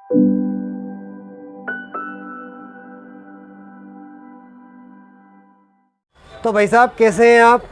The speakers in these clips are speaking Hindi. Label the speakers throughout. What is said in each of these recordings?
Speaker 1: तो भाई साहब कैसे हैं आप?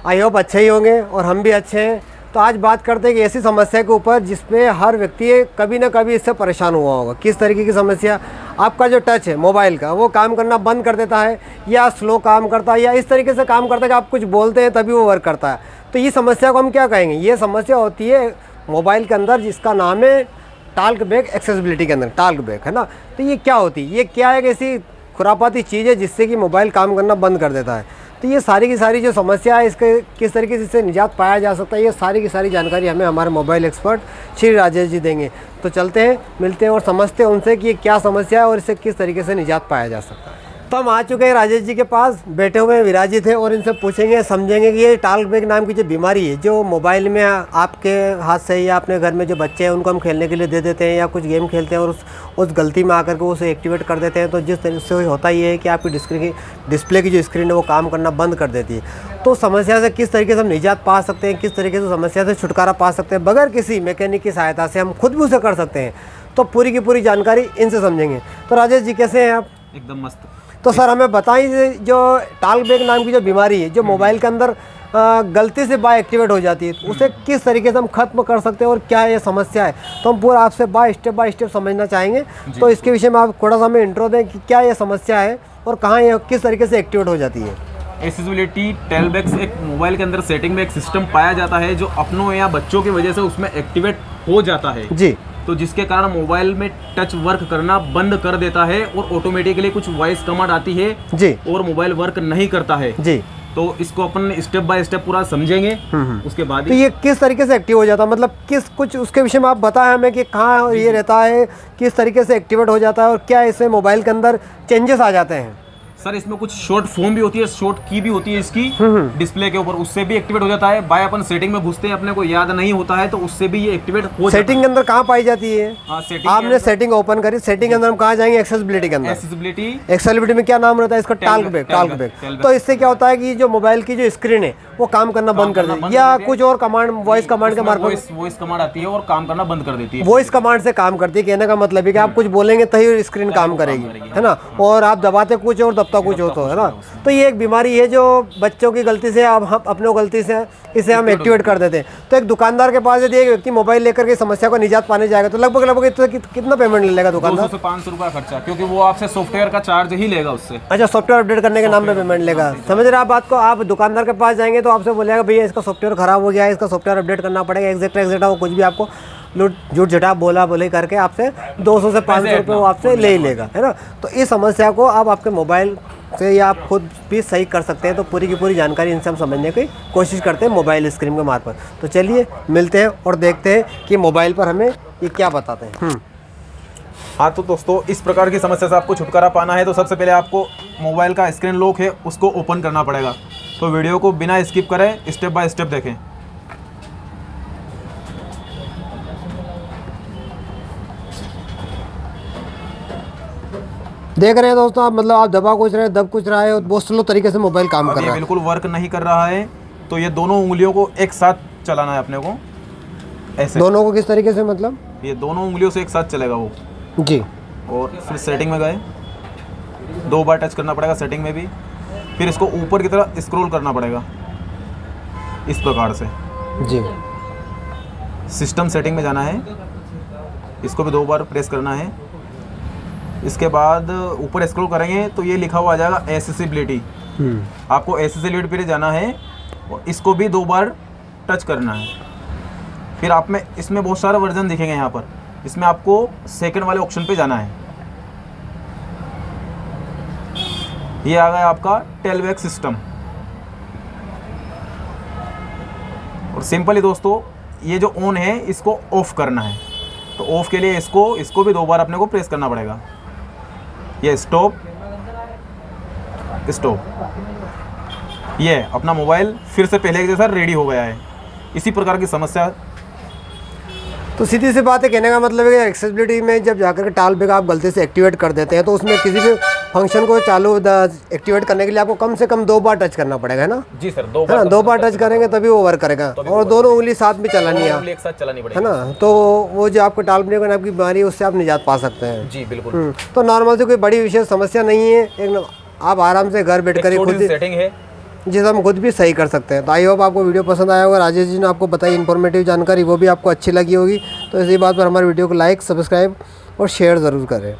Speaker 1: आई होप अच्छे ही होंगे और हम भी अच्छे हैं। तो आज बात करते हैं कि ऐसी समस्या के ऊपर जिसपे हर व्यक्ति कभी ना कभी इससे परेशान हुआ होगा। किस तरीके की समस्या? आपका जो टच है मोबाइल का वो काम करना बंद कर देता है, या स्लो काम करता है, या इस तरीके से काम करता है कि आप कुछ बोलते हैं तभी वो वर्क करता है। तो ये समस्या को हम क्या कहेंगे? ये समस्या होती है मोबाइल के अंदर, जिसका नाम है टॉक बैक एक्सेसिबिलिटी के अंदर, टॉक बैक, है ना। तो ये क्या होती है? ये क्या है? एक ऐसी खुरापाती चीज़ है जिससे कि मोबाइल काम करना बंद कर देता है। तो ये सारी की सारी जो समस्या है, इसके किस तरीके से इससे निजात पाया जा सकता है, ये सारी की सारी जानकारी हमें हमारे मोबाइल एक्सपर्ट श्री राजेश जी देंगे। तो चलते हैं, मिलते हैं और समझते हैं उनसे कि ये क्या समस्या है और इससे किस तरीके से निजात पाया जा सकता है। तो हम आ चुके हैं राजेश जी के पास, बैठे हुए हैं, विराजित है, और इनसे पूछेंगे, समझेंगे कि ये टॉक बैक नाम की जो बीमारी है, जो मोबाइल में आपके हाथ से या अपने घर में जो बच्चे हैं उनको हम खेलने के लिए दे देते हैं या कुछ गेम खेलते हैं और उस गलती में आकर के उसे एक्टिवेट कर देते हैं। तो जिस तरीके से होता ये है कि आपकी डिस्प्ले की जो स्क्रीन है वो काम करना बंद कर देती है। तो समस्या से किस तरीके से हम निजात पा सकते हैं, किस तरीके से समस्या से छुटकारा पा सकते हैं बगैर किसी मैकेनिक की सहायता से, हम खुद भी उसे कर सकते हैं। तो पूरी की पूरी जानकारी इनसे समझेंगे। तो राजेश जी कैसे हैं आप?
Speaker 2: एकदम मस्त।
Speaker 1: तो सर हमें बताइए, जो टॉक बैक नाम की जो बीमारी है, जो मोबाइल के अंदर गलती से बाय एक्टिवेट हो जाती है, उसे किस तरीके से हम खत्म कर सकते हैं और क्या ये समस्या है, तो हम पूरा आपसे बाय स्टेप समझना चाहेंगे। तो इसके विषय में आप थोड़ा सा हमें इंट्रो दें कि क्या ये समस्या है और कहाँ ये किस तरीके से एक्टिवेट हो जाती है।
Speaker 2: एक्सेसिबिलिटी टॉक एक मोबाइल के अंदर सेटिंग में एक सिस्टम पाया जाता है जो अपनों या बच्चों की वजह से उसमें एक्टिवेट हो जाता है जी। तो जिसके कारण मोबाइल में टच वर्क करना बंद कर देता है और ऑटोमेटिकली कुछ वॉइस कमांड आती है जी, और मोबाइल वर्क नहीं करता है जी। तो इसको अपन स्टेप बाय स्टेप पूरा समझेंगे उसके बाद।
Speaker 1: तो ये किस तरीके से एक्टिव हो जाता है, मतलब किस कुछ उसके विषय में आप बताएं हमें कि कहाँ ये रहता है, किस तरीके से एक्टिवेट हो जाता है और क्या इससे मोबाइल के अंदर चेंजेस आ जाते हैं।
Speaker 2: सर इसमें कुछ शॉर्ट फॉर्म भी होती है, शॉर्ट की भी होती है इसकी डिस्प्ले के ऊपर, उससे भी एक्टिवेट हो जाता है। बाय अपन सेटिंग में घुसते हैं, अपने को याद नहीं होता है तो उससे भी ये एक्टिवेट हो जाता है।
Speaker 1: सेटिंग के अंदर कहाँ पाई जाती है? आपने सेटिंग ओपन करी, सेटिंग के अंदर हम कहाँ जाएंगे? एक्सेसिबिलिटी के अंदर। एक्सेसिबिलिटी में क्या नाम रहता है इसका? Talk back. तो इससे क्या होता है कि जो मोबाइल की जो स्क्रीन है वो काम करना बंद कर देती है, या कुछ और कमांड, वॉइस कमांड के मार्फत
Speaker 2: वॉइस कमांड आती है और काम करना बंद कर देती है।
Speaker 1: वॉइस कमांड से काम करती है। कहने का मतलब है कि आप कुछ बोलेंगे तभी स्क्रीन काम करेगी, है ना, और आप दबाते कुछ और दबता कुछ हो, तो है ना। तो ये एक बीमारी है जो बच्चों की गलती से, अब हम अपने गलती से इसे हम एक्टिवेट कर देते हैं। तो एक दुकानदार के पास यदि एक व्यक्ति मोबाइल लेकर के समस्या को निजात पाने जाएगा तो लगभग कितना पेमेंट ले लेगा दुकानदार?
Speaker 2: 200 से 500 रुपया खर्चा, क्योंकि वो आपसे सॉफ्टवेयर का चार्ज ही लेगा उससे।
Speaker 1: अच्छा, सॉफ्टवेयर अपडेट करने के नाम पे पेमेंट लेगा। समझ रहे आप बात को? आप दुकानदार के पास जाएंगे तो आपसे बोलेगा भैया इसका सॉफ्टवेयर खराब हो गया है, इसका सॉफ्टवेयर अपडेट करना पड़ेगा, एग्जैक्ट वो कुछ भी आपको झूठ झटा बोला बोले करके आपसे 200 से 500 रुपये वो आपसे ले ही लेगा, है ना। तो इस समस्या को आप आपके मोबाइल से या आप खुद भी सही कर सकते हैं। तो पूरी की पूरी जानकारी इनसे हम समझने की कोशिश करते हैं मोबाइल स्क्रीन के मार्फत। तो चलिए मिलते हैं और देखते हैं कि मोबाइल पर हमें ये क्या बताते हैं।
Speaker 2: हाँ तो दोस्तों, इस प्रकार की समस्या से आपको छुटकारा पाना है तो सबसे पहले आपको मोबाइल का स्क्रीन लॉक है उसको ओपन करना पड़ेगा। तो वीडियो को बिना स्किप करें स्टेप बाय स्टेप देखें।
Speaker 1: देख रहे हैं दोस्तों आप, मतलब आप दबा कुछ रहे, दब कुछ रहा है और बहुत स्लो तरीके से मोबाइल काम कर रहा है,
Speaker 2: बिल्कुल वर्क नहीं कर रहा है। तो ये दोनों उंगलियों को एक साथ चलाना है अपने को, ऐसे।
Speaker 1: दोनों को किस तरीके से? मतलब
Speaker 2: ये दोनों उंगलियों से एक साथ चलेगा वो
Speaker 1: जी।
Speaker 2: और फिर सेटिंग में गए, 2 बार टच करना पड़ेगा सेटिंग में भी। फिर इसको ऊपर की तरफ स्क्रॉल करना पड़ेगा इस प्रकार से
Speaker 1: जी।
Speaker 2: सिस्टम सेटिंग में जाना है, इसको भी 2 बार प्रेस करना है। इसके बाद ऊपर स्क्रॉल करेंगे तो ये लिखा हुआ आ जाएगा एक्सेसिबिलिटी। आपको एक्सेसिबिलिटी पे जाना है और इसको भी 2 बार टच करना है। फिर आप में इसमें बहुत सारे वर्जन दिखेंगे यहाँ पर, इसमें आपको सेकंड वाले ऑप्शन पे जाना है। ये आ गया आपका टॉक बैक सिस्टम। और सिंपली दोस्तों, ये जो ऑन है इसको ऑफ करना है। तो ऑफ के लिए इसको भी 2 बार अपने को प्रेस करना पड़ेगा। ये स्टॉप, ये अपना मोबाइल फिर से पहले के जैसा रेडी हो गया है। इसी प्रकार की समस्या।
Speaker 1: तो सीधी सी बात है, कहने का मतलब है कि एक्सेसिबिलिटी में जब जाकर के टॉक बैक आप गलती से एक्टिवेट कर देते हैं तो उसमें किसी भी फंक्शन को चालू एक्टिवेट करने के लिए आपको कम से कम 2 बार टच करना पड़ेगा, है ना?
Speaker 2: जी सर, 2
Speaker 1: है ना, 2 बार टच करेंगे तभी वो वर्क करेगा। और दोनों उंगली साथ में चलानी है,
Speaker 2: एक साथ चलानी
Speaker 1: है
Speaker 2: पड़ेगी,
Speaker 1: ना? तो वो जो आपको टालपने की बीमारी है उससे आप निजात पा सकते हैं।
Speaker 2: जी बिल्कुल।
Speaker 1: तो नॉर्मल से कोई बड़ी विशेष समस्या नहीं है, एक आप आराम से घर बैठ कर खुद
Speaker 2: सेटिंग है
Speaker 1: जिसे हम खुद भी सही कर सकते हैं। तो आई होप आपको वीडियो पसंद आया होगा। राजेश जी ने आपको बताई इन्फॉर्मेटिव जानकारी, वो भी आपको अच्छी लगी होगी। तो इसी बात पर हमारे वीडियो को लाइक, सब्सक्राइब और शेयर ज़रूर करें।